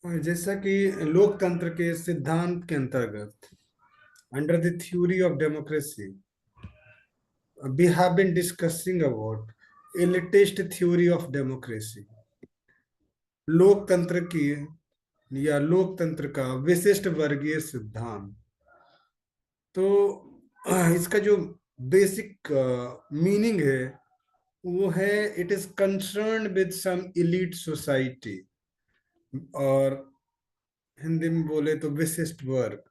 जैसा कि लोकतंत्र के सिद्धांत के अंतर्गत, under the theory of democracy, we have been discussing about a latest theory of democracy. लोकतंत्र की या लोकतंत्र का विशिष्ट वर्गीय सिद्धांत। तो इसका जो बेसिक मीनिंग है वो है, it is concern with some elite society, और हिंदी में बोले तो विशिष्ट वर्ग।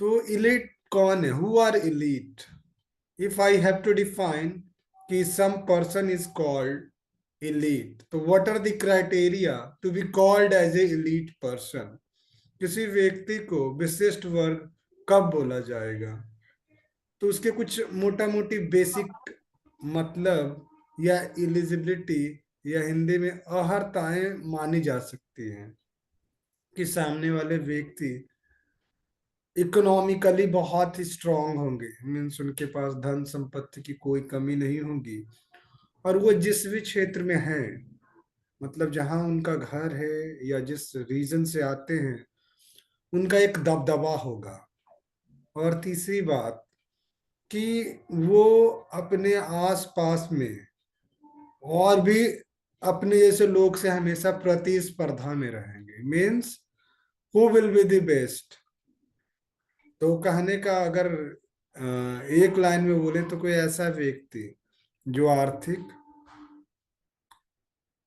तो इलीट कौन है? Who are elite? If I have to define कि some person is called elite, तो what are the criteria to be called as a elite person? किसी व्यक्ति को विशिष्ट वर्ग कब बोला जाएगा? तो उसके कुछ मोटा मोटी बेसिक मतलब या एलिजिबिलिटी या हिंदी में अहर्ताएं मानी जा सकती हैं कि सामने वाले व्यक्ति इकोनॉमिकली बहुत ही स्ट्रांग होंगे, मीन्स उनके पास धन संपत्ति की कोई कमी नहीं होगी, और वो जिस भी क्षेत्र में है, मतलब जहां उनका घर है या जिस रीजन से आते हैं, उनका एक दबदबा होगा। और तीसरी बात कि वो अपने आसपास में और भी अपने जैसे लोग से हमेशा प्रतिस्पर्धा में रहेंगे, means who will be the best. तो कहने का अगर एक लाइन में बोले तो कोई ऐसा व्यक्ति जो आर्थिक,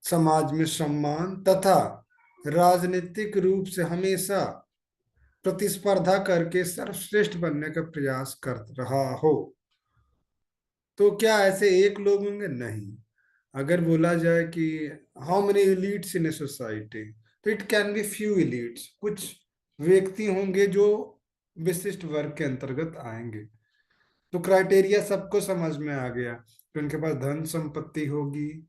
समाज में सम्मान तथा राजनीतिक रूप से हमेशा प्रतिस्पर्धा करके सर्वश्रेष्ठ बनने का प्रयास कर रहा हो। तो क्या ऐसे एक लोग होंगे? नहीं। अगर बोला जाए कि how many elites in a society, तो it can be few elites, कुछ व्यक्ति होंगे जो विशिष्ट वर्ग के अंतर्गत आएंगे। तो क्राइटेरिया सबको समझ में आ गया कि उनके पास धन संपत्ति होगी,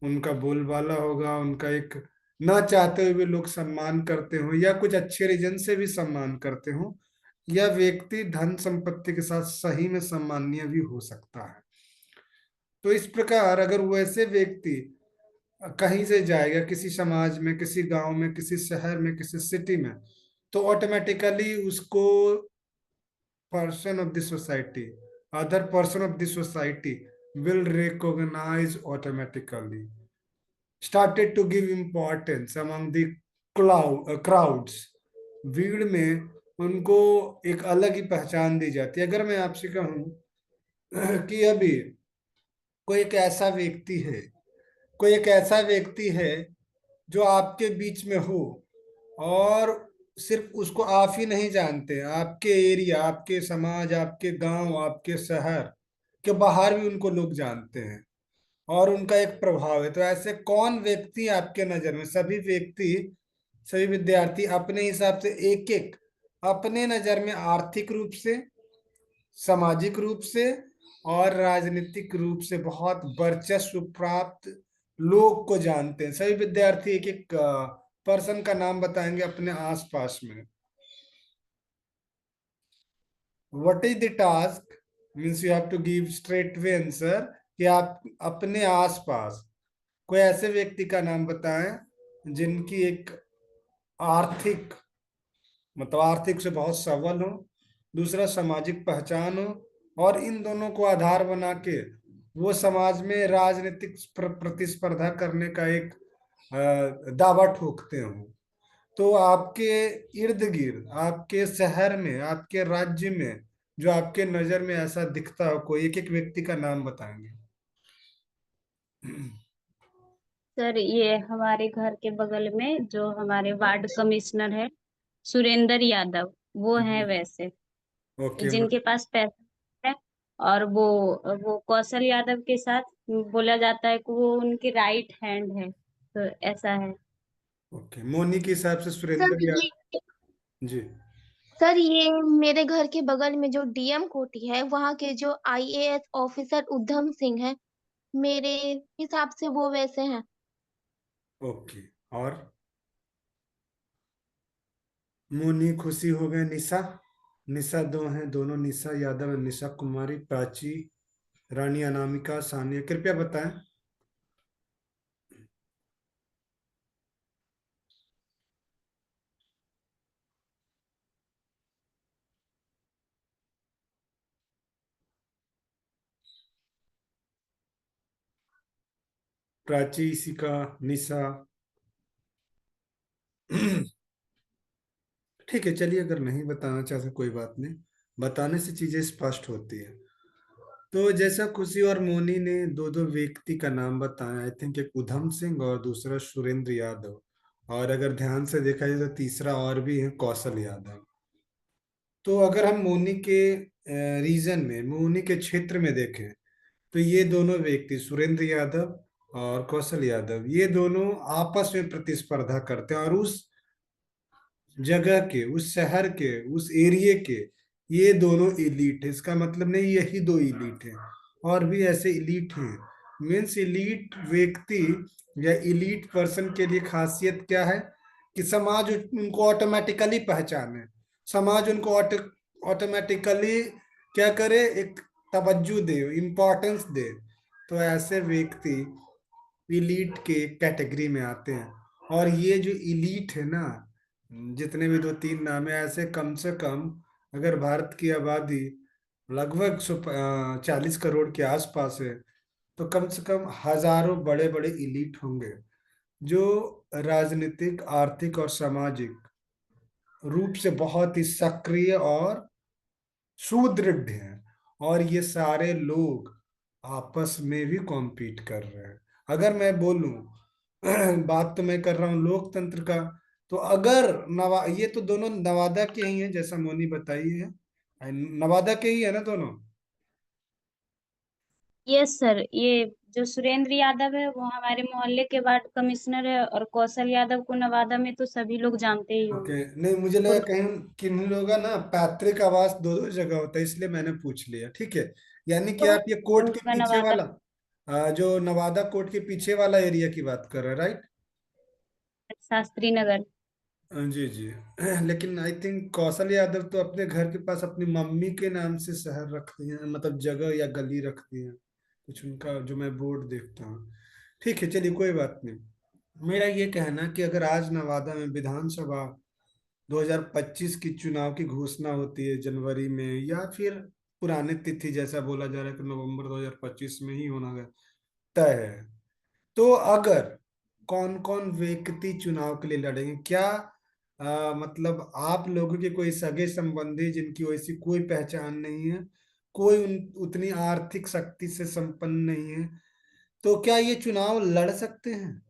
उनका बोलबाला होगा, उनका एक ना चाहते हुए भी लोग सम्मान करते हो या कुछ अच्छे रीजन से भी सम्मान करते हो, या व्यक्ति धन संपत्ति के साथ सही में सम्माननीय भी हो सकता है। तो इस प्रकार अगर वैसे व्यक्ति कहीं से जाएगा, किसी समाज में, किसी गांव में, किसी शहर में, किसी सिटी में, तो ऑटोमेटिकली उसको person of the society, other person of the society will recognise automatically, started to give importance among the crowds। भीड़ में उनको एक अलग ही पहचान दी जाती है। अगर मैं आपसे कहूं कि अभी कोई एक ऐसा व्यक्ति है जो आपके बीच में हो, और सिर्फ उसको आप ही नहीं जानते, आपके एरिया, आपके समाज, आपके गांव, आपके शहर के बाहर भी उनको लोग जानते हैं और उनका एक प्रभाव है, तो ऐसे कौन व्यक्ति आपके नजर में? सभी व्यक्ति, सभी विद्यार्थी अपने हिसाब से एक एक अपने नजर में आर्थिक रूप से, सामाजिक रूप से और राजनीतिक रूप से बहुत वर्चस्व प्राप्त लोग को जानते हैं। सभी विद्यार्थी एक एक पर्सन का नाम बताएंगे अपने आसपास में। What is the task? Means you have to give straight way answer कि आप अपने आसपास कोई ऐसे व्यक्ति का नाम बताएं जिनकी एक आर्थिक, मतलब आर्थिक से बहुत सबल हो, दूसरा सामाजिक पहचान हो, और इन दोनों को आधार बना के वो समाज में राजनीतिक प्रतिस्पर्धा करने का एक दावा ठोकते हो। तो आपके इर्द गिर्द, आपके शहर में, आपके राज्य में जो आपके नजर में ऐसा दिखता हो, कोई एक एक व्यक्ति का नाम बताएंगे। सर, ये हमारे घर के बगल में जो हमारे वार्ड कमिश्नर है, सुरेंद्र यादव, वो हैं वैसे, ओके। जिनके पास पैसा है। और वो कौशल यादव के साथ बोला जाता है कि वो उनकी राइट हैंड है, तो ऐसा है। ओके, मोनी के हिसाब से सर सुरेंद्र ये यादव। जी। सर ये मेरे घर के बगल में जो डीएम कोटी है, वहाँ के जो आईएएस ऑफिसर उधम सिंह है, मेरे हिसाब से वो वैसे हैं। ओके। और मोनी, खुशी हो गए, निशा। निशा दो हैं, दोनों निशा यादव और निशा कुमारी, प्राची, रानी अनामिका, सानिया, कृपया बताएं। प्राची, इसिका, निशा। ठीक है, चलिए, अगर नहीं बताना चाहते कोई बात नहीं, बताने से चीजें स्पष्ट होती है। तो जैसा खुशी और मोनी ने दो दो व्यक्ति का नाम बताया, आई थिंक एक उधम सिंह और दूसरा सुरेंद्र यादव, और अगर ध्यान से देखा जाए तो तीसरा और भी है, कौशल यादव। तो अगर हम मोनी के रीजन में, मोनी के क्षेत्र में देखें, तो ये दोनों व्यक्ति सुरेंद्र यादव और कौशल यादव, ये दोनों आपस में प्रतिस्पर्धा करते हैं, और उस जगह के, उस शहर के, उस एरिया के ये दोनों इलीट है। इसका मतलब नहीं यही दो इलीट है, और भी ऐसे इलीट हैं। मीन्स इलीट व्यक्ति या इलीट पर्सन के लिए खासियत क्या है कि समाज उनको ऑटोमेटिकली पहचाने, समाज उनको ऑटोमेटिकली क्या करे, एक तवज्जो दे, इम्पोर्टेंस दे। तो ऐसे व्यक्ति इलीट के कैटेगरी में आते हैं। और ये जो इलीट है ना, जितने भी दो तीन नाम है ऐसे, कम से कम अगर भारत की आबादी लगभग 40 करोड़ के आसपास है, तो कम से कम हजारों बड़े बड़े इलीट होंगे, जो राजनीतिक, आर्थिक और सामाजिक रूप से बहुत ही सक्रिय और सुदृढ़ हैं। और ये सारे लोग आपस में भी कॉम्पीट कर रहे हैं। अगर मैं बोलूं, बात तो मैं कर रहा हूँ लोकतंत्र का, तो अगर ये तो दोनों नवादा के ही हैं, जैसा मोनी बताई है, नवादा के ही है ना दोनों। यस सर, ये जो सुरेंद्र यादव है वो हमारे मोहल्ले के वार्ड कमिश्नर है, और कौशल यादव को नवादा में तो सभी लोग जानते ही ओके, होंगे। नहीं मुझे लगा उन, कहीं किन्हीं लोगों का ना पैतृक आवास दो दो जगह होता है, इसलिए मैंने पूछ लिया। ठीक है, यानी कि आप ये कोर्ट के उनका पीछे नवादा वाला, जो नवादा कोर्ट के पीछे वाला एरिया की बात कर रहे हैं, राइट? शास्त्री नगर। जी जी। लेकिन आई थिंक कौशल यादव तो अपने घर के पास अपनी मम्मी के नाम से शहर रखती हैं, मतलब जगह या गली रखती हैं कुछ, उनका जो मैं बोर्ड देखता हूँ। ठीक है, चलिए, कोई बात नहीं। मेरा ये कहना कि अगर आज नवादा में विधानसभा 2025 की चुनाव की घोषणा होती है जनवरी में, या फिर पुराने तिथि जैसा बोला जा रहा है कि नवंबर 2025 में ही होना तय है, तो अगर कौन कौन व्यक्ति चुनाव के लिए लड़ेंगे, क्या मतलब आप लोगों के कोई सगे संबंधी जिनकी वैसी कोई पहचान नहीं है, कोई उतनी आर्थिक शक्ति से संपन्न नहीं है, तो क्या ये चुनाव लड़ सकते हैं?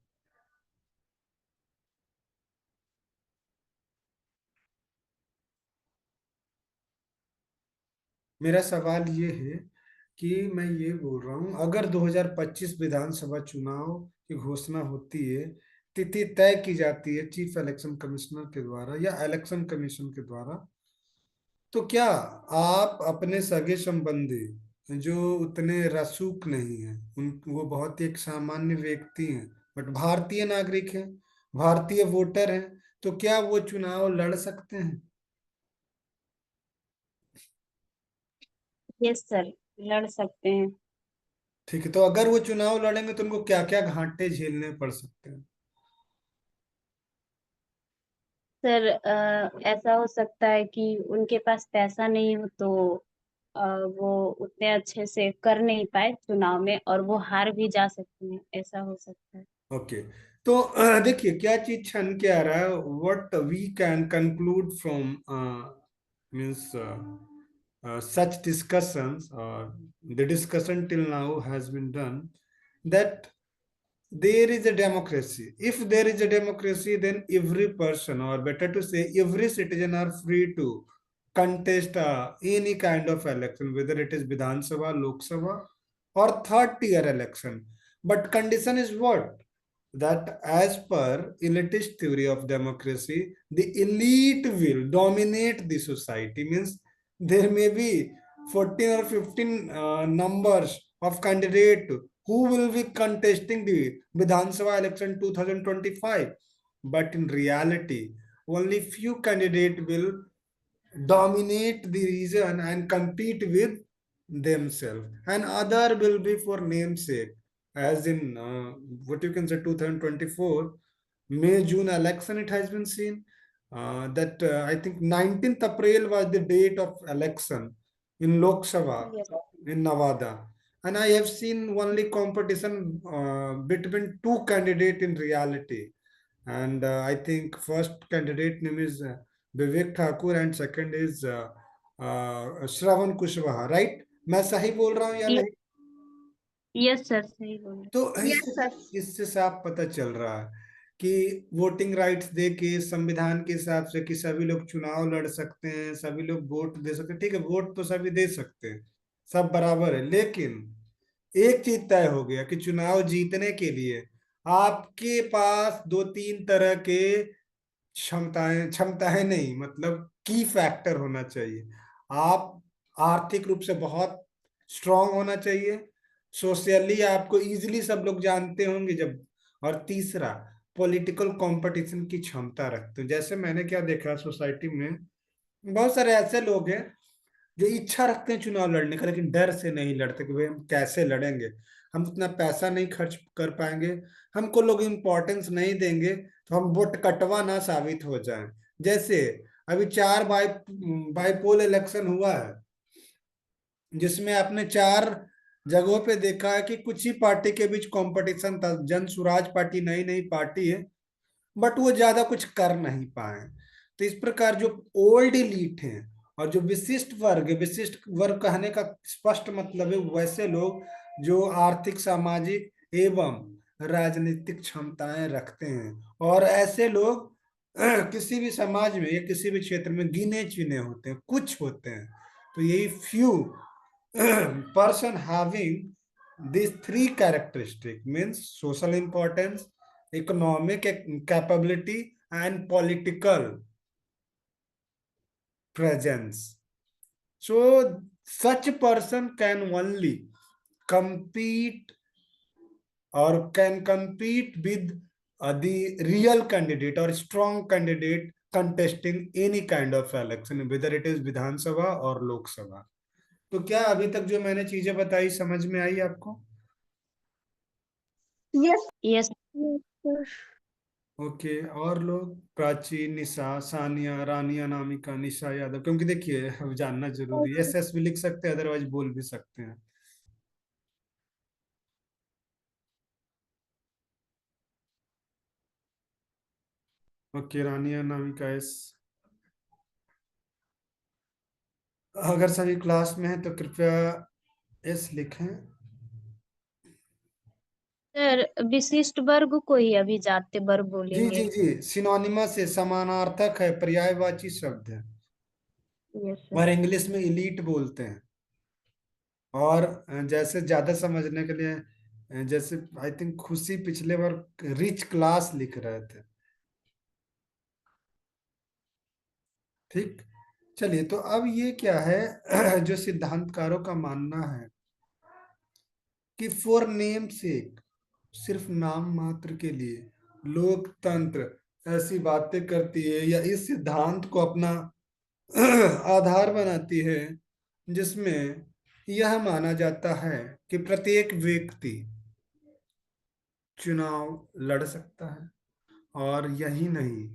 मेरा सवाल ये है कि मैं ये बोल रहा हूँ, अगर 2025 विधानसभा चुनाव की घोषणा होती है, तिथि तय की जाती है चीफ इलेक्शन कमिश्नर के द्वारा या इलेक्शन कमीशन के द्वारा, तो क्या आप अपने सगे संबंधी जो उतने रसूख नहीं है, उन वो बहुत ही एक सामान्य व्यक्ति हैं, बट भारतीय नागरिक हैं, भारतीय वोटर हैं, तो क्या वो चुनाव लड़ सकते हैं? यस सर, लड़ सकते हैं। ठीक है, तो अगर वो चुनाव लड़ेंगे तो उनको क्या क्या घाटे झेलने पड़ सकते हैं? सर ऐसा हो सकता है कि उनके पास पैसा नहीं हो, तो वो उतने अच्छे से कर नहीं पाए चुनाव में, और वो हार भी जा सकते हैं, ऐसा हो सकता है। ओके, तो देखिए क्या चीज छन के आ रहा है, what we can conclude from means such discussions, or the discussion till now has been done, that there is a democracy. If there is a democracy, then every person, or better to say, every citizen are free to contest any kind of election, whether it is Vidhan Sabha, Lok Sabha, or third tier election. But condition is what? That as per elitist theory of democracy, the elite will dominate the society. Means there may be 14 or 15 numbers of candidate who will be contesting the Vidhan Sabha election 2025. But in reality, only few candidates will dominate the region and compete with themselves, and other will be for namesake, as in what you can say 2024 May June election. It has been seen that I think 19th April was the date of election in Lok Sabha Yes, in Nevada, and I have seen only competition between two candidates in reality. And I think first candidate name is Vivek Thakur and second is Shravan Kushwaha, right? मैं सही बोल रहा हूँ या नहीं? Yes sir, सही बोले। तो यस इससे सर। इससे साफ पता चल रहा है कि वोटिंग राइट्स दे के संविधान के हिसाब से कि सभी लोग चुनाव लड़ सकते हैं, सभी लोग वोट दे सकते हैं। ठीक है, वोट तो सभी दे सकते हैं, सब बराबर है, लेकिन एक चीज तय हो गया कि चुनाव जीतने के लिए आपके पास दो तीन तरह के क्षमताएं क्षमताएं नहीं, मतलब की फैक्टर होना चाहिए। आप आर्थिक रूप से बहुत स्ट्रांग होना चाहिए, सोशली आपको इजीली सब लोग जानते होंगे जब, और तीसरा पॉलिटिकल कंपटीशन की क्षमता रखते हो। जैसे मैंने क्या देखा सोसाइटी में, बहुत सारे ऐसे लोग हैं जो इच्छा रखते हैं चुनाव लड़ने का, लेकिन डर से नहीं लड़ते कि भाई हम कैसे लड़ेंगे, हम उतना पैसा नहीं खर्च कर पाएंगे, हमको लोग इम्पोर्टेंस नहीं देंगे, तो हम वोट कटवा ना साबित हो जाएं। जैसे अभी 4 बाईपोल इलेक्शन हुआ है, जिसमें आपने 4 जगहों पे देखा है कि कुछ ही पार्टी के बीच कंपटीशन था। जन स्वराज पार्टी नई नई पार्टी है, बट वो ज्यादा कुछ कर नहीं पाए। तो इस प्रकार जो ओल्ड इलीट हैं और जो विशिष्ट वर्ग है, विशिष्ट वर्ग कहने का स्पष्ट मतलब है वैसे लोग जो आर्थिक, सामाजिक एवं राजनीतिक क्षमताएं रखते हैं, और ऐसे लोग किसी भी समाज में या किसी भी क्षेत्र में गिने चुने होते हैं, कुछ होते हैं। तो यही few person having these three characteristics means social importance, economic capability, and political presence. So such a person can only compete or can compete with the real candidate or strong candidate contesting any kind of election, whether it is Vidhan Sabha or Lok Sabha. तो क्या अभी तक जो मैंने चीजें बताई समझ में आई आपको? यस। यस। यस ओके, और लोग प्राची, निशा, सानिया, रानिया, अनामिका, निशा यादव, क्योंकि देखिए अब जानना जरूरी है, सर। एस भी लिख सकते हैं, अदरवाइज बोल भी सकते हैं। ओके, रानिया, अनामिका, एस। अगर सभी क्लास में है तो कृपया एस लिखें। सर, विशिष्ट वर्ग को ही अभी जाति वर्ग जी जी बोलेंगे। जी, सिनोनिमस है, समानार्थक है, पर्यायवाची शब्द है, यस सर। और इंग्लिश में इलीट बोलते हैं। और जैसे ज्यादा समझने के लिए, जैसे आई थिंक खुशी पिछले बार रिच क्लास लिख रहे थे। ठीक, चलिए, तो अब ये क्या है जो सिद्धांतकारों का मानना है कि फॉर नेम सेक, सिर्फ नाम मात्र के लिए लोकतंत्र ऐसी बातें करती है या इस सिद्धांत को अपना आधार बनाती है जिसमें यह माना जाता है कि प्रत्येक व्यक्ति चुनाव लड़ सकता है, और यही नहीं,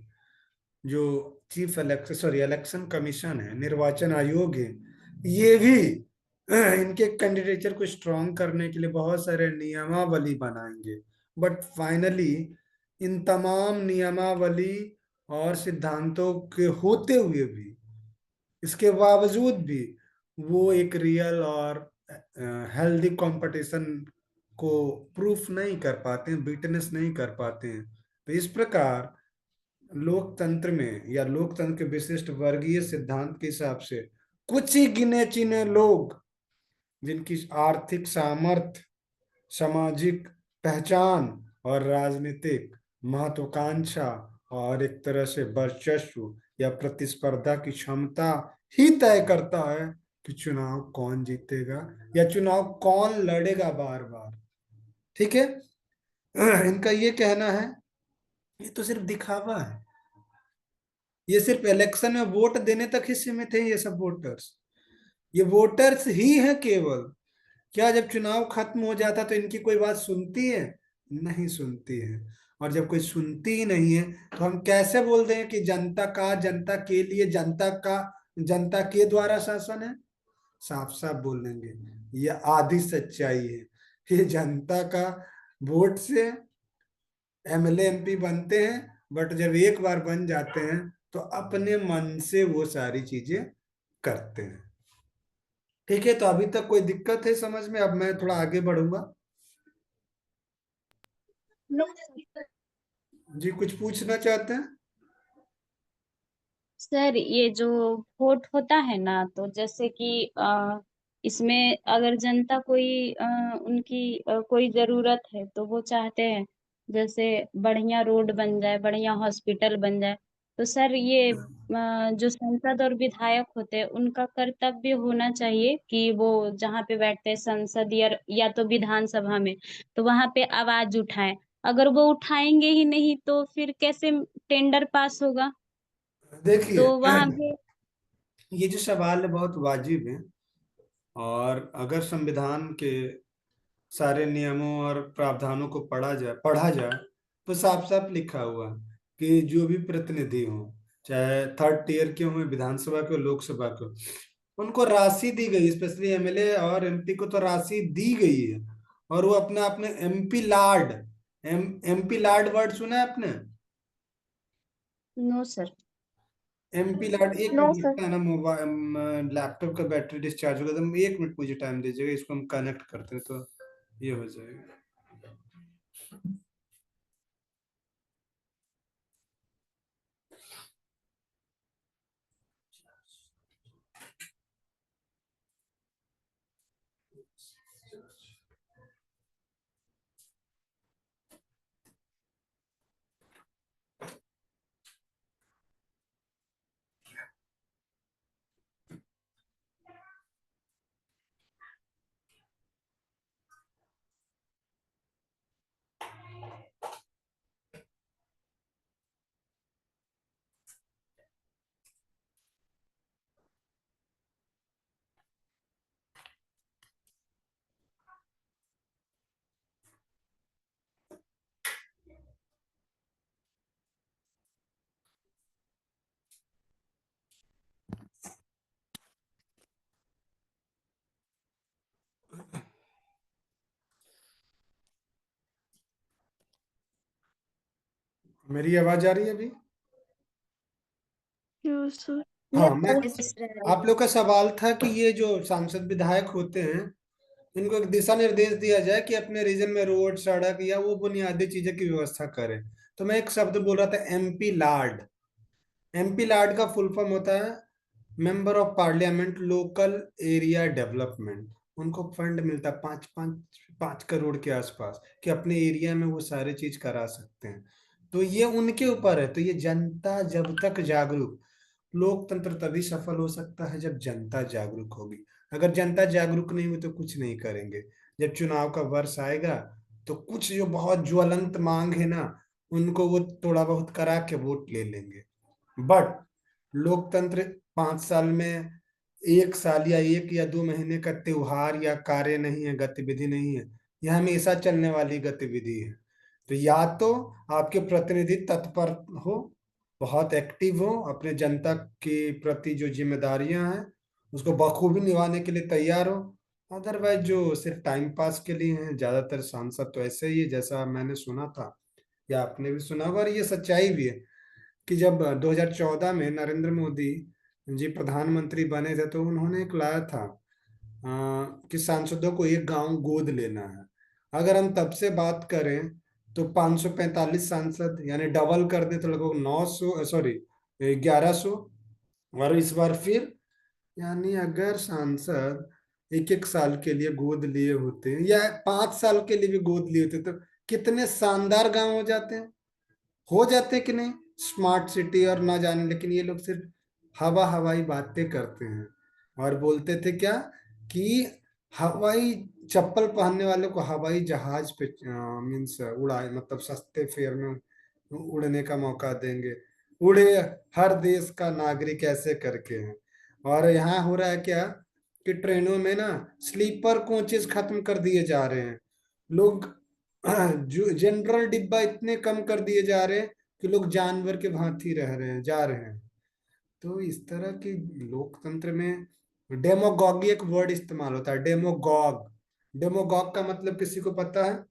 जो chief election sorry election commission है, निर्वाचन आयोग है, ये भी इनके कैंडिडेचर को स्ट्रॉन्ग करने के लिए बहुत सारे नियमावली बनाएंगे। बट फाइनली इन तमाम नियमावली और सिद्धांतों के होते हुए भी, इसके बावजूद भी वो एक रियल और हेल्दी कंपटीशन को प्रूफ नहीं कर पाते हैं, विटनेस नहीं कर पाते हैं। तो इस प्रकार लोकतंत्र में या लोकतंत्र के विशिष्ट वर्गीय सिद्धांत के हिसाब से कुछ ही गिने चुने लोग, जिनकी आर्थिक सामर्थ्य, सामाजिक पहचान और राजनीतिक महत्वाकांक्षा और एक तरह से वर्चस्व या प्रतिस्पर्धा की क्षमता ही तय करता है कि चुनाव कौन जीतेगा या चुनाव कौन लड़ेगा बार बार। ठीक है, इनका ये कहना है ये तो सिर्फ दिखावा है, ये सिर्फ इलेक्शन में वोट देने तक ही सीमित है, ये सब वोटर्स, ये वोटर्स ही है केवल। क्या जब चुनाव खत्म हो जाता तो इनकी कोई बात सुनती है? नहीं सुनती है। और जब कोई सुनती ही नहीं है तो हम कैसे बोल दें कि जनता का, जनता के लिए, जनता का, जनता के द्वारा शासन है? साफ साफ बोल देंगे ये आधी सच्चाई है। ये जनता का वोट से एमएलए एमपी बनते हैं, बट जब एक बार बन जाते हैं तो अपने मन से वो सारी चीजें करते हैं। ठीक है, तो अभी तक कोई दिक्कत है समझ में? अब मैं थोड़ा आगे बढ़ूंगा। नो जी, कुछ पूछना चाहते हैं? सर, ये जो वोट होता है ना, तो जैसे कि इसमें अगर जनता कोई उनकी कोई जरूरत है तो वो चाहते हैं जैसे बढ़िया रोड बन जाए, बढ़िया हॉस्पिटल बन जाए। तो सर ये जो सांसद और विधायक होते हैं उनका कर्तव्य होना चाहिए कि वो जहाँ पे बैठते हैं संसद या तो विधानसभा में, तो वहां पे आवाज उठाएं। अगर वो उठाएंगे ही नहीं तो फिर कैसे टेंडर पास होगा? तो देखिए, वहां पे ये जो सवाल है बहुत वाजिब है। और अगर संविधान के सारे नियमों और प्रावधानों को पढ़ा जाए तो साफ साफ लिखा हुआ है कि जो भी प्रतिनिधि हो, चाहे थर्ड टीयर के हों, विधानसभा के हो, लोकसभा के हो, उनको राशि दी गई, स्पेशली एमएलए और एमपी को तो राशि दी गई है। और वो अपने अपने MP LAD, MP LAD word सुना है आपने? No sir. एमपी लार्ड, एक नो मिनट सर। लगता है ना, मोबाइल लैपटॉप का बैटरी डिस्चार्ज होगा, तो 1 मिनट मुझे टाइम दीजिएगा, इसको हम कनेक्ट करते हैं तो ये हो जाएगा। मेरी आवाज आ रही है अभी? Yes sir. हाँ, मैं, यस सर। आप लोग का सवाल था कि ये जो सांसद विधायक होते हैं, इनको एक दिशा निर्देश दिया जाए कि अपने रीजन में रोड, सड़क या वो बुनियादी चीजें की व्यवस्था करें। तो मैं एक शब्द बोल रहा था, एमपी लार्ड। एमपी लार्ड का फुल फॉर्म होता है member of parliament local area development. उनको फंड मिलता है 5 करोड़ के आसपास, कि अपने एरिया में वो सारे चीज करा सकते हैं। तो ये उनके ऊपर है। तो ये जनता जब तक जागरूक, लोकतंत्र तभी सफल हो सकता है जब जनता जागरूक होगी। अगर जनता जागरूक नहीं हुई तो कुछ नहीं करेंगे। जब चुनाव का वर्ष आएगा तो कुछ जो बहुत ज्वलंत मांग है ना, उनको वो थोड़ा बहुत करा के वोट ले लेंगे। बट लोकतंत्र 5 साल में 1 साल या 1 या 2 महीने का त्योहार या कार्य नहीं है, गतिविधि नहीं है। यह हमेशा चलने वाली गतिविधि है। तो या तो आपके प्रतिनिधि तत्पर हो, बहुत एक्टिव हो, अपने जनता के प्रति जो जिम्मेदारियां हैं उसको बखूबी निभाने के लिए तैयार हो। अदरवाइज जो सिर्फ टाइम पास के लिए हैं, ज्यादातर सांसद तो ऐसे ही है, जैसा मैंने सुना था या आपने भी सुना होगा, और ये सच्चाई भी है कि जब 2014 में नरेंद्र मोदी जी प्रधानमंत्री बने थे तो उन्होंने एक लाया था कि सांसदों को एक गांव गोद लेना है। अगर हम तब से बात करें तो 545 सांसद, यानी डबल कर दे तो लगभग 900, सॉरी 1100। और इस बार फिर, यानी अगर सांसद 1 1 साल के लिए गोद लिए होते या 5 साल के लिए भी गोद लिए होते तो कितने शानदार गांव हो जाते कि नहीं, स्मार्ट सिटी और ना जाने। लेकिन ये लोग सिर्फ हवाई बातें करते हैं। और बोलते थे क्या कि हवाई चप्पल पहनने वाले को हवाई जहाज पे मीन्स उड़ाए, मतलब सस्ते फेयर में उड़ने का मौका देंगे। उड़े हर देश का नागरिक ऐसे करके हैं। और यहाँ हो रहा है क्या कि ट्रेनों में ना स्लीपर कोचेस खत्म कर दिए जा रहे हैं। लोग जो जनरल डिब्बा इतने कम कर दिए जा रहे हैं कि लोग जानवर के भांति रह रहे हैं, जा रहे हैं। तो इस तरह की लोकतंत्र में डेमोगॉगी एक वर्ड इस्तेमाल होता है, डेमोगॉग। डेमोगॉग का मतलब किसी को पता है?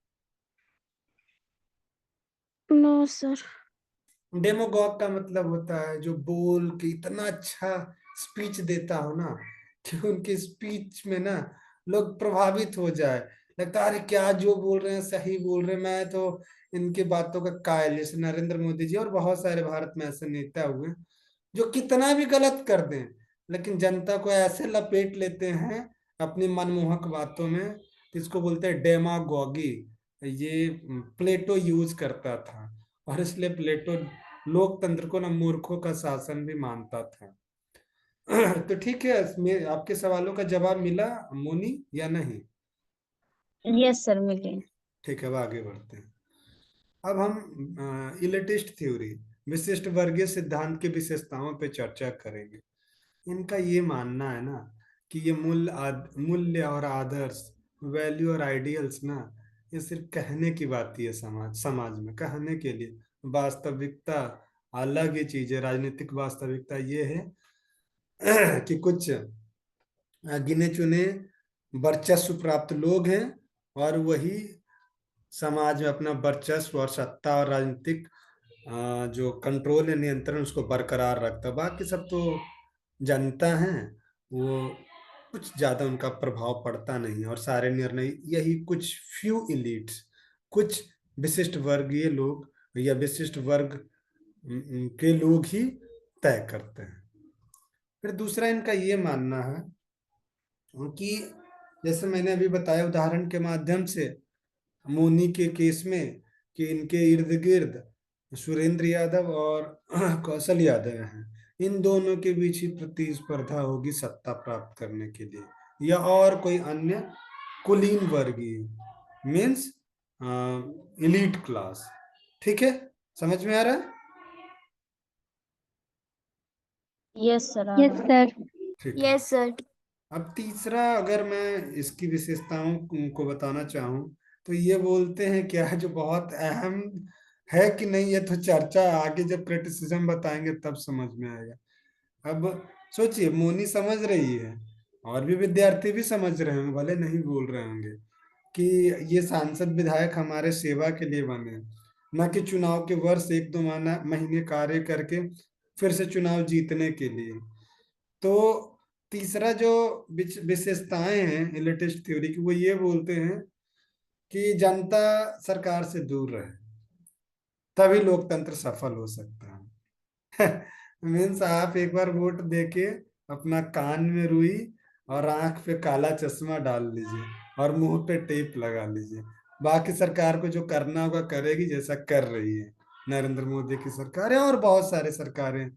No sir. डेमोगॉग का मतलब होता है जो बोल के इतना अच्छा स्पीच देता हो ना, कि उनकी स्पीच में ना लोग प्रभावित हो जाए, लगता है अरे क्या जो बोल रहे हैं सही बोल रहे हैं, मैं तो इनकी बातों का कायल। जैसे नरेंद्र मोदी जी और बहुत सारे भारत में ऐसे नेता हुए जो कितना भी गलत कर दें, लेकिन जनता को ऐसे लपेट लेते हैं अपनी मनमोहक बातों में, इसको बोलते हैं डेमागोगी। ये प्लेटो यूज करता था, और इसलिए प्लेटो लोकतंत्र को ना मूर्खों का शासन भी मानता था। तो ठीक है, इसमें आपके सवालों का जवाब मिला मोनी या नहीं? यस सर, मिले। ठीक है, अब आगे बढ़ते हैं। अब हम इलिटिस्ट थ्योरी, विशिष्ट वर्गीय सिद्धांत की विशेषताओं पे चर्चा करेंगे। इनका ये मानना है ना कि ये मूल्य और आदर्श, वैल्यू और आइडियल्स ना, ये सिर्फ कहने की बात ही है, समाज समाज में कहने के लिए। वास्तविकता अलग ही चीज है। राजनीतिक वास्तविकता ये है कि कुछ गिने चुने वर्चस्व प्राप्त लोग हैं, और वही समाज में अपना वर्चस्व और सत्ता और राजनीतिक जो कंट्रोल है, नियंत्रण, उसको बरकरार रखता है। बाकी सब तो जनता है, वो कुछ ज्यादा उनका प्रभाव पड़ता नहीं, और सारे निर्णय यही कुछ फ्यू इलीट्स, कुछ विशिष्ट वर्गीय लोग या विशिष्ट वर्ग के लोग ही तय करते हैं। फिर दूसरा इनका ये मानना है कि जैसे मैंने अभी बताया उदाहरण के माध्यम से, मोनी के केस में, कि इनके इर्द गिर्द सुरेंद्र यादव और कौशल यादव हैं, इन दोनों के बीच ही प्रतिस्पर्धा होगी सत्ता प्राप्त करने के लिए, या और कोई अन्य कुलीन वर्गीय, मीन्स इलीट क्लास। ठीक है, समझ में आ रहा है? यस सर, आ यस रहा है। सर। ठीक है। Yes sir. अब तीसरा, अगर मैं इसकी विशेषताओं को बताना चाहूँ, तो ये बोलते हैं क्या, जो बहुत अहम है कि नहीं, ये तो चर्चा आगे जब क्रिटिसिज्म बताएंगे तब समझ में आएगा। अब सोचिए, मोनी समझ रही है, और भी विद्यार्थी भी समझ रहे होंगे, भले नहीं बोल रहे होंगे, कि ये सांसद विधायक हमारे सेवा के लिए बने, न कि चुनाव के वर्ष एक दो महीने कार्य करके फिर से चुनाव जीतने के लिए। तो तीसरा जो विशेषताएं हैं एलिटिस्ट थ्योरी की, वो ये बोलते हैं कि जनता सरकार से दूर रहे, तभी लोकतंत्र सफल हो सकता है। मीन्स आप एक बार वोट देके अपना कान में रुई और आंख पे काला चश्मा डाल लीजिए और मुंह पे टेप लगा लीजिए, बाकी सरकार को जो करना होगा करेगी, जैसा कर रही है नरेंद्र मोदी की सरकार है, और बहुत सारे सरकारें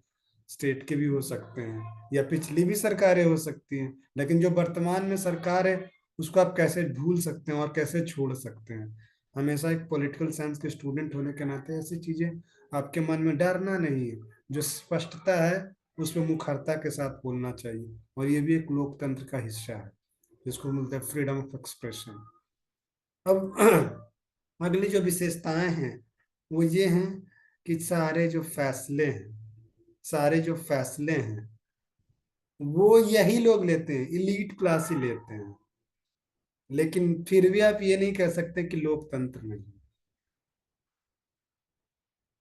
स्टेट के भी हो सकते हैं, या पिछली भी सरकारें हो सकती हैं, लेकिन जो वर्तमान में सरकार है उसको आप कैसे भूल सकते हैं और कैसे छोड़ सकते हैं? हमेशा एक पॉलिटिकल साइंस के स्टूडेंट होने के नाते ऐसी चीजें आपके मन में डरना नहीं है, जो स्पष्टता है उसमें मुखरता के साथ बोलना चाहिए, और ये भी एक लोकतंत्र का हिस्सा है, जिसको मिलता है फ्रीडम ऑफ एक्सप्रेशन। अब अगली जो विशेषताएं हैं वो ये हैं कि सारे जो फैसले हैं वो यही लोग लेते हैं, इलीट क्लास ही लेते हैं, लेकिन फिर भी आप ये नहीं कह सकते कि लोकतंत्र नहीं।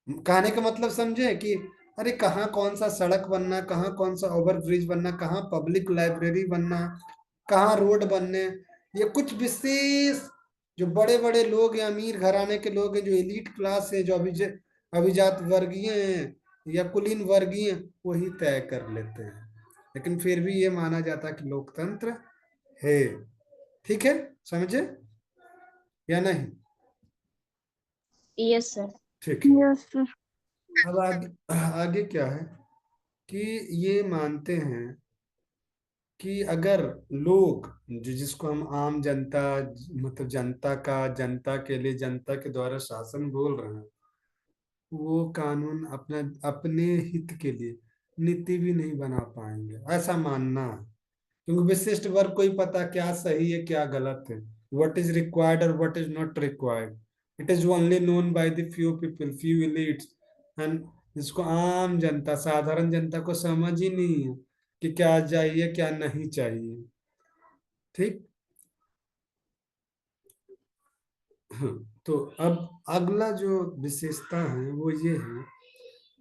कहने का मतलब समझे कि अरे कहाँ कौन सा सड़क बनना, कहाँ कौन सा ओवर ब्रिज बनना, कहाँ पब्लिक लाइब्रेरी बनना, कहाँ रोड बनने, ये कुछ विशेष जो बड़े बड़े लोग हैं, अमीर घराने के लोग हैं, जो एलीट क्लास है, जो अभिजात वर्गीय हैं या कुलीन वर्गीय हैं, वही तय कर लेते हैं, लेकिन फिर भी ये माना जाता है कि लोकतंत्र है। ठीक है, समझे या नहीं? Yes sir. ठीक है। Yes sir. अब आगे क्या है कि ये मानते हैं कि अगर लोग, जिसको हम आम जनता, मतलब जनता का, जनता के लिए, जनता के द्वारा शासन बोल रहे हैं, वो कानून अपना अपने हित के लिए नीति भी नहीं बना पाएंगे, ऐसा मानना है। क्योंकि विशिष्ट वर्ग को ही पता क्या सही है क्या गलत है, व्हाट इज रिक्वायर्ड और what is not required. It is only known by the few people, few elites, and जिसको आम जनता, साधारण जनता को समझ ही नहीं है कि क्या चाहिए क्या नहीं चाहिए। ठीक। हाँ, तो अब अगला जो विशेषता है वो ये है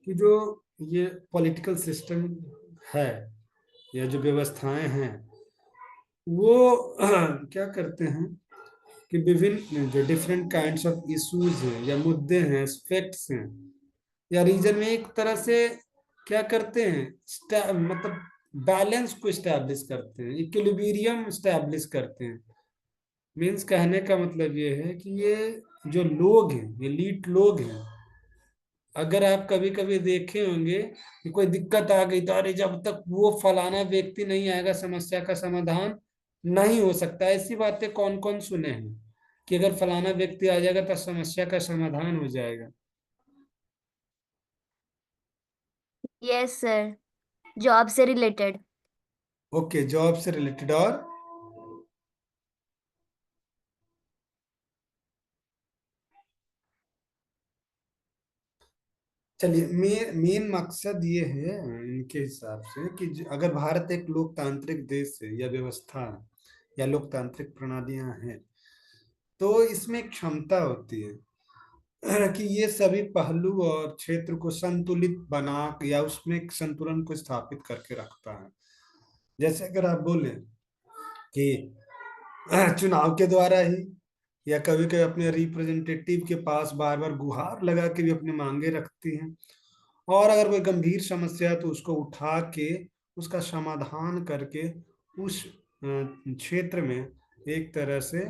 कि जो ये पॉलिटिकल सिस्टम है या जो व्यवस्थाएं हैं वो क्या करते हैं कि विभिन्न जो डिफरेंट काइंड्स ऑफ इश्यूज हैं या मुद्दे हैं, एस्पेक्ट्स हैं या रीजन में एक तरह से क्या करते हैं, मतलब बैलेंस को स्टैब्लिश करते हैं, इक्विलिब्रियम स्टैब्लिश करते हैं। मीन्स कहने का मतलब ये है कि ये जो लोग हैं, ये लीड लोग हैं, अगर आप कभी कभी देखे होंगे कि कोई दिक्कत आ गई तो अरे जब तक वो फलाना व्यक्ति नहीं आएगा समस्या का समाधान नहीं हो सकता। ऐसी बातें कौन कौन सुने हैं कि अगर फलाना व्यक्ति आ जाएगा तो समस्या का समाधान हो जाएगा। यस सर, जॉब से रिलेटेड। ओके, जॉब से रिलेटेड। और चलिए, मेन मकसद ये है इनके हिसाब से कि अगर भारत एक लोकतांत्रिक देश है या व्यवस्था है या लोकतांत्रिक प्रणालियां हैं तो इसमें एक क्षमता होती है कि ये सभी पहलू और क्षेत्र को संतुलित बना या उसमें एक संतुलन को स्थापित करके रखता है। जैसे अगर आप बोले कि चुनाव के द्वारा ही या कभी कभी अपने रिप्रेजेंटेटिव के पास बार बार गुहार लगा के भी अपनी मांगे रखती हैं, और अगर कोई गंभीर समस्या है तो उसको उठा के उसका समाधान करके उस क्षेत्र में एक तरह से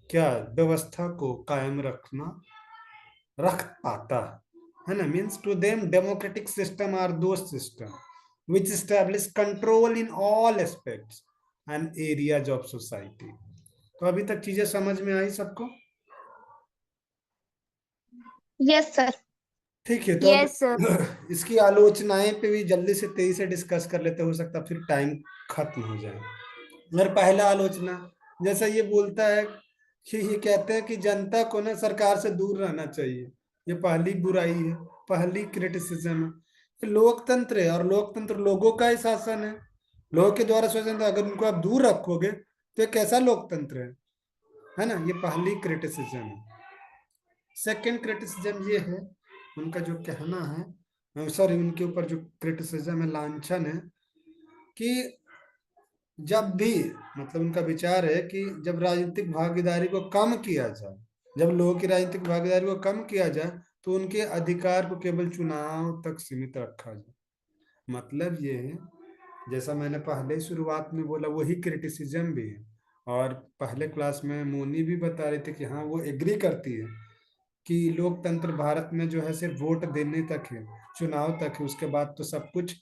क्या व्यवस्था को कायम रख पाता है ना। Means to them democratic system are those system which establish control in all aspects and areas of society। तो अभी तक चीजें समझ में आई सबको? Yes sir. ठीक है, तो यस सर। अब इसकी आलोचनाएं पे भी जल्दी से तेजी से डिस्कस कर लेते, हो सकता फिर टाइम खत्म हो जाए। मेरा पहला आलोचना, जैसा ये बोलता है कि ये कहते हैं कि जनता को ना सरकार से दूर रहना चाहिए, ये पहली बुराई है, पहली क्रिटिसिज्म है। ये लोकतंत्र है और लोकतंत्र लोगों का ही शासन है, लोगों के द्वारा शासन। तो अगर उनको आप दूर रखोगे तो ये कैसा लोकतंत्र है ना। ये पहली क्रिटिसिज्म है। सेकंड क्रिटिसिज्म ये है, उनका जो कहना है, सॉरी, उनके ऊपर जो क्रिटिसिज्म है, लांछन है, कि जब भी, मतलब उनका विचार है कि जब राजनीतिक भागीदारी को कम किया जाए, जब लोगों की राजनीतिक भागीदारी को कम किया जाए तो उनके अधिकार को केवल चुनाव तक सीमित रखा जाए। मतलब ये है, जैसा मैंने पहले ही शुरुआत में बोला, वही क्रिटिसिज्म भी है। और पहले क्लास में मोनी भी बता रहे थे कि हाँ वो एग्री करती है कि लोकतंत्र भारत में जो है सिर्फ वोट देने तक है, चुनाव तक है, उसके बाद तो सब कुछ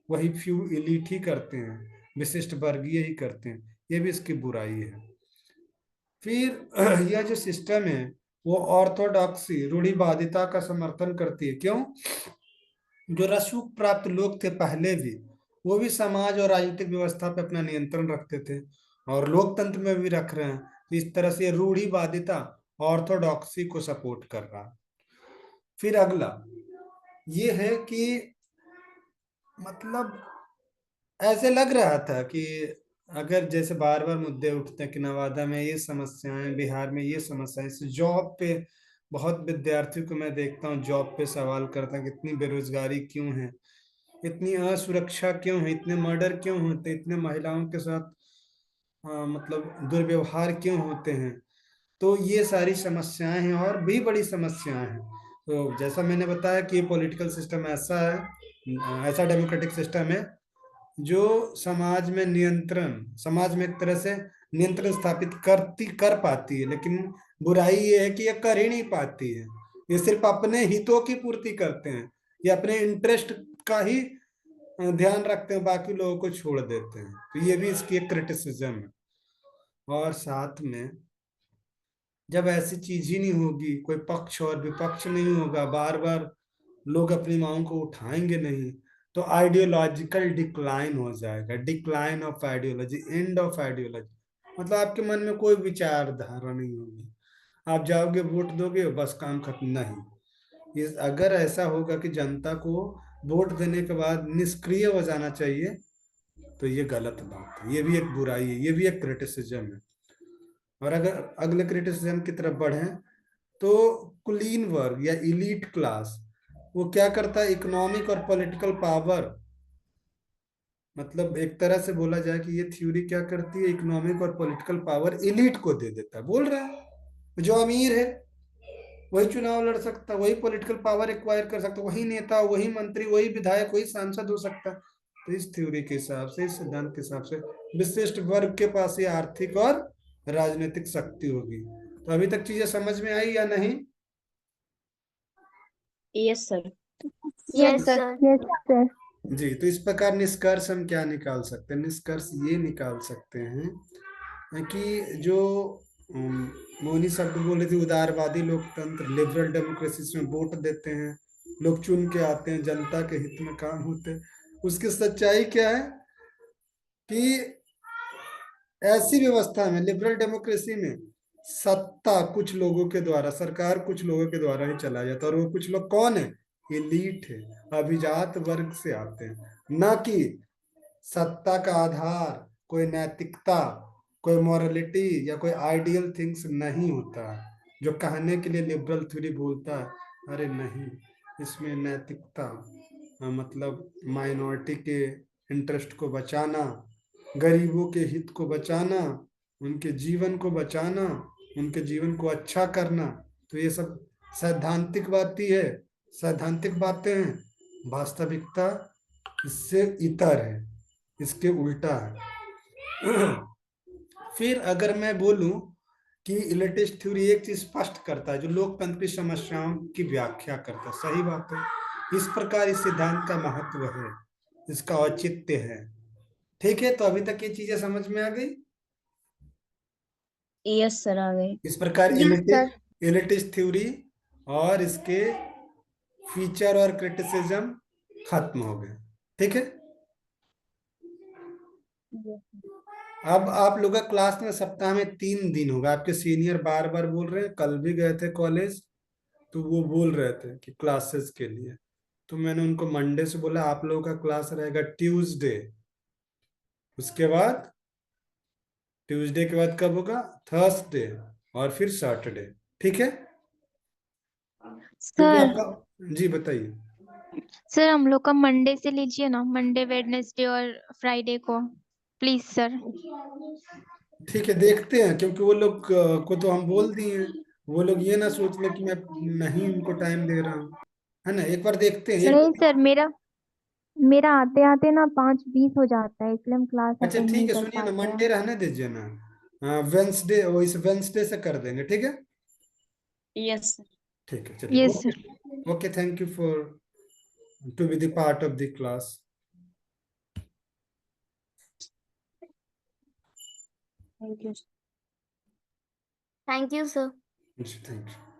वही फ्यू एलीट ही करते हैं, विशिष्ट वर्गीय ही करते हैं। ये भी इसकी बुराई है। फिर यह जो सिस्टम है वो ऑर्थोडॉक्सी, रूढ़िवादिता का समर्थन करती है। क्यों? जो रसूख प्राप्त लोग थे पहले भी, वो भी समाज और राजनीतिक व्यवस्था पे अपना नियंत्रण रखते थे और लोकतंत्र में भी रख रहे हैं। तो इस तरह से रूढ़िवादिता ऑर्थोडॉक्सी को सपोर्ट कर रहा है। फिर अगला ये है कि मतलब ऐसे लग रहा था कि अगर जैसे बार बार मुद्दे उठते हैं कि नवादा में ये समस्याएं, बिहार में ये समस्याएं, जॉब पे बहुत विद्यार्थियों को मैं देखता हूँ जॉब पे सवाल करता है कि इतनी बेरोजगारी क्यों है, इतनी असुरक्षा क्यों है, इतने मर्डर क्यों होते, इतने महिलाओं के साथ मतलब दुर्व्यवहार क्यों होते हैं। तो ये सारी समस्याएं हैं और भी बड़ी समस्याएं हैं। तो जैसा मैंने बताया कि ये पॉलिटिकल सिस्टम ऐसा है, ऐसा डेमोक्रेटिक सिस्टम है जो समाज में एक तरह से नियंत्रण स्थापित कर पाती है। लेकिन बुराई ये है कि ये कर ही नहीं पाती है, ये सिर्फ अपने हितों की पूर्ति करते हैं, ये अपने इंटरेस्ट का ही ध्यान रखते हैं, बाकी लोगों को छोड़ देते हैं। तो ये भी इसकी एक क्रिटिसिज्म है। और साथ में जब ऐसी चीज ही नहीं होगी, कोई पक्ष और विपक्ष नहीं होगा, बार बार लोग अपनी मांग को उठाएंगे नहीं, तो आइडियोलॉजिकल डिक्लाइन हो जाएगा, decline of ideology, end of ideology. मतलब आपके मन में कोई विचारधारा नहीं होगी, आप जाओगे वोट दोगे बस काम खत्म। नहीं, ये अगर ऐसा होगा कि जनता को वोट देने के बाद निष्क्रिय हो जाना चाहिए तो ये गलत बात है, ये भी एक बुराई है, ये भी एक क्रिटिसिज्म है। और अगर अगले क्रिटिसिज्म की तरफ बढ़े तो कुलीन वर्ग या इलीट क्लास वो क्या करता है, इकोनॉमिक और पॉलिटिकल पावर, मतलब एक तरह से बोला जाए कि ये थ्योरी क्या करती है, इकोनॉमिक और पॉलिटिकल पावर इलीट को दे देता है। बोल रहा है जो अमीर है वही चुनाव लड़ सकता, वही पॉलिटिकल पावर एक्वायर कर सकता, वही नेता, वही मंत्री, वही विधायक, वही सांसद हो सकता। तो इस थ्योरी के हिसाब से, इस सिद्धांत के हिसाब से विशिष्ट वर्ग के पास ये आर्थिक और राजनीतिक शक्ति होगी। तो अभी तक चीजें समझ में आई या नहीं? Yes sir. Yes, yes sir. sir. Yes sir. जी, तो इस प्रकार निष्कर्ष हम क्या निकाल सकते हैं? निष्कर्ष ये निकाल सकते हैं कि जो मोनी शब्द बोल रही थी, उदारवादी लोकतंत्र, लिबरल डेमोक्रेसी में वोट देते हैं, लोग चुन के आते हैं, जनता के हित में काम होते हैं। उसकी सच्चाई क्या है कि ऐसी व्यवस्था में, लिबरल डेमोक्रेसी में, सत्ता कुछ लोगों के द्वारा, सरकार कुछ लोगों के द्वारा ही चला जाता है। और वो कुछ लोग कौन है? एलीट है, अभिजात वर्ग से आते हैं। ना कि सत्ता का आधार कोई नैतिकता, कोई मॉरलिटी या कोई आइडियल थिंग्स नहीं होता है, जो कहने के लिए लिबरल थ्योरी बोलता है अरे नहीं, इसमें नैतिकता मतलब माइनॉरिटी के इंटरेस्ट को बचाना, गरीबों के हित को बचाना, उनके जीवन को बचाना, उनके जीवन को अच्छा करना, तो ये सब सैद्धांतिक बातें है, सैद्धांतिक बातें हैं। वास्तविकता इससे इतर है, इसके उल्टा है। फिर अगर मैं बोलूं कि इलिटिस्ट थ्योरी एक चीज स्पष्ट करता है, जो लोकतंत्र की समस्याओं की व्याख्या करता है, सही बात है। इस प्रकार इस सिद्धांत का महत्व है, इसका औचित्य है। ठीक है, तो अभी तक ये चीजें समझ में आ गई। यस सर, आ गए। इस प्रकार यस सर। इलिटिस्ट थ्योरी और इसके फीचर और क्रिटिसिज्म खत्म हो गए। ठीक है, अब आप लोग का क्लास में सप्ताह में 3 दिन होगा। आपके सीनियर बार बार बोल रहे हैं, कल भी गए थे कॉलेज तो वो बोल रहे थे कि क्लासेस के लिए, तो मैंने उनको मंडे से बोला आप लोगों का क्लास रहेगा ट्यूसडे, उसके बाद ट्यूसडे के बाद कब होगा? थर्सडे, और फिर सैटरडे। ठीक है, क्योंकि सर आपका, जी बताइए। सर हम लोग का मंडे से लीजिए ना, मंडे वेडनेसडे और फ्राइडे को प्लीज सर। ठीक है, देखते हैं, क्योंकि वो लोग को तो हम बोल दिए हैं, वो लोग ये ना सोच ले कि मैं नहीं उनको टाइम दे रहा हूँ, है ना। एक बार देखते हैं नहीं एक। सर, मेरा मेरा आते आते ना 5:20 हो जाता है, इसलिए हम क्लास अच्छा अटेंड ठीक नहीं है, कर सुनिए ना, पाते मंडे हैं। रहने दीजिए ना, वेंसडे, वो इस वेंसडे से कर देंगे। ठीक है, यस सर। ठीक है, चलिए, yes okay. Sir. Okay, thank you for to be the part of the class. Thank you. Thank you, sir. Thank you.